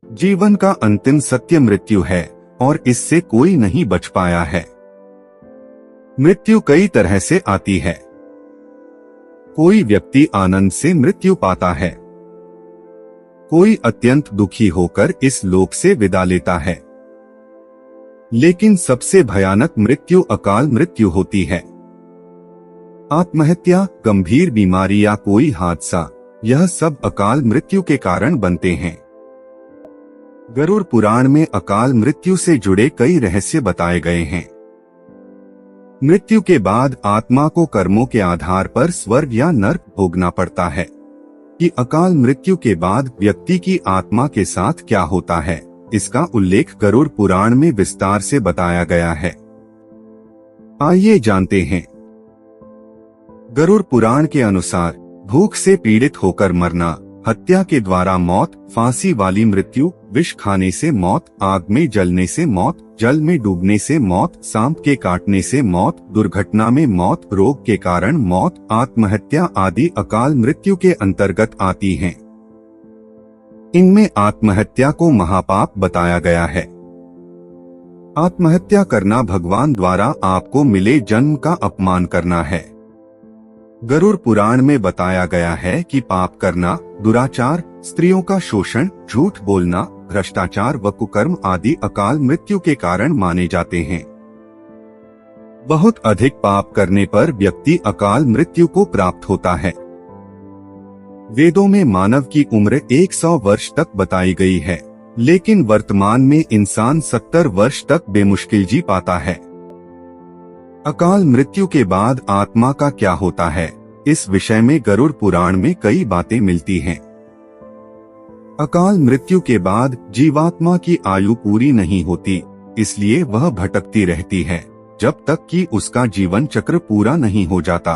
जीवन का अंतिम सत्य मृत्यु है और इससे कोई नहीं बच पाया है। मृत्यु कई तरह से आती है। कोई व्यक्ति आनंद से मृत्यु पाता है, कोई अत्यंत दुखी होकर इस लोक से विदा लेता है, लेकिन सबसे भयानक मृत्यु अकाल मृत्यु होती है। आत्महत्या, गंभीर बीमारी या कोई हादसा, यह सब अकाल मृत्यु के कारण बनते हैं। गरुड़ पुराण में अकाल मृत्यु से जुड़े कई रहस्य बताए गए हैं। मृत्यु के बाद आत्मा को कर्मों के आधार पर स्वर्ग या नर्क भोगना पड़ता है। कि अकाल मृत्यु के बाद व्यक्ति की आत्मा के साथ क्या होता है, इसका उल्लेख गरुड़ पुराण में विस्तार से बताया गया है। आइए जानते हैं। गरुड़ पुराण के अनुसार भूख से पीड़ित होकर मरना, हत्या के द्वारा मौत, फांसी वाली मृत्यु, विष खाने से मौत, आग में जलने से मौत, जल में डूबने से मौत, सांप के काटने से मौत, दुर्घटना में मौत, रोग के कारण मौत, आत्महत्या आदि अकाल मृत्यु के अंतर्गत आती हैं। इनमें आत्महत्या को महापाप बताया गया है। आत्महत्या करना भगवान द्वारा आपको मिले जन्म का अपमान करना है। गरुड़ पुराण में बताया गया है कि पाप करना, दुराचार, स्त्रियों का शोषण, झूठ बोलना, भ्रष्टाचार व कुकर्म आदि अकाल मृत्यु के कारण माने जाते हैं। बहुत अधिक पाप करने पर व्यक्ति अकाल मृत्यु को प्राप्त होता है। वेदों में मानव की उम्र 100 वर्ष तक बताई गई है, लेकिन वर्तमान में इंसान 70 वर्ष तक बेमुश्किल जी पाता है। अकाल मृत्यु के बाद आत्मा का क्या होता है, इस विषय में गरुड़ पुराण में कई बातें मिलती हैं। अकाल मृत्यु के बाद जीवात्मा की आयु पूरी नहीं होती, इसलिए वह भटकती रहती है जब तक कि उसका जीवन चक्र पूरा नहीं हो जाता।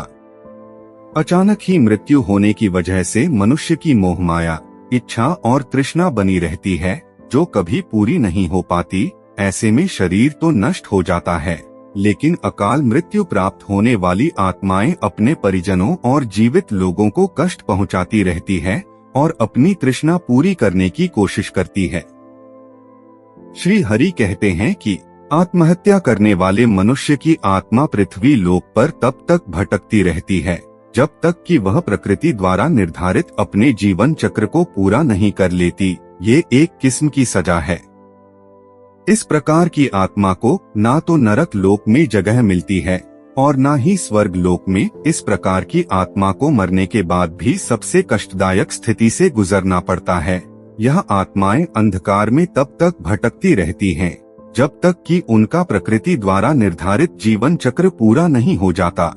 अचानक ही मृत्यु होने की वजह से मनुष्य की मोहमाया, इच्छा और तृष्णा बनी रहती है, जो कभी पूरी नहीं हो पाती। ऐसे में शरीर तो नष्ट हो जाता है, लेकिन अकाल मृत्यु प्राप्त होने वाली आत्माएं अपने परिजनों और जीवित लोगों को कष्ट पहुंचाती रहती है और अपनी तृष्णा पूरी करने की कोशिश करती है। श्री हरि कहते हैं कि आत्महत्या करने वाले मनुष्य की आत्मा पृथ्वी लोक पर तब तक भटकती रहती है जब तक कि वह प्रकृति द्वारा निर्धारित अपने जीवन चक्र को पूरा नहीं कर लेती। ये एक किस्म की सजा है। इस प्रकार की आत्मा को ना तो नरक लोक में जगह मिलती है और ना ही स्वर्ग लोक में। इस प्रकार की आत्मा को मरने के बाद भी सबसे कष्टदायक स्थिति से गुजरना पड़ता है। यह आत्माएं अंधकार में तब तक भटकती रहती हैं जब तक कि उनका प्रकृति द्वारा निर्धारित जीवन चक्र पूरा नहीं हो जाता।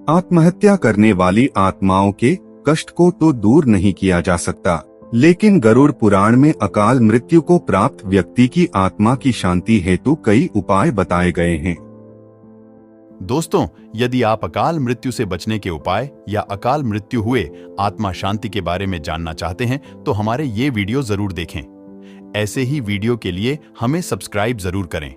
आत्महत्या करने वाली आत्माओं के कष्ट को तो दूर नहीं किया जा सकता, लेकिन गरुड़ पुराण में अकाल मृत्यु को प्राप्त व्यक्ति की आत्मा की शांति हेतु कई उपाय बताए गए हैं। दोस्तों, यदि आप अकाल मृत्यु से बचने के उपाय या अकाल मृत्यु हुए आत्मा शांति के बारे में जानना चाहते हैं तो हमारे ये वीडियो जरूर देखें। ऐसे ही वीडियो के लिए हमें सब्सक्राइब जरूर करें।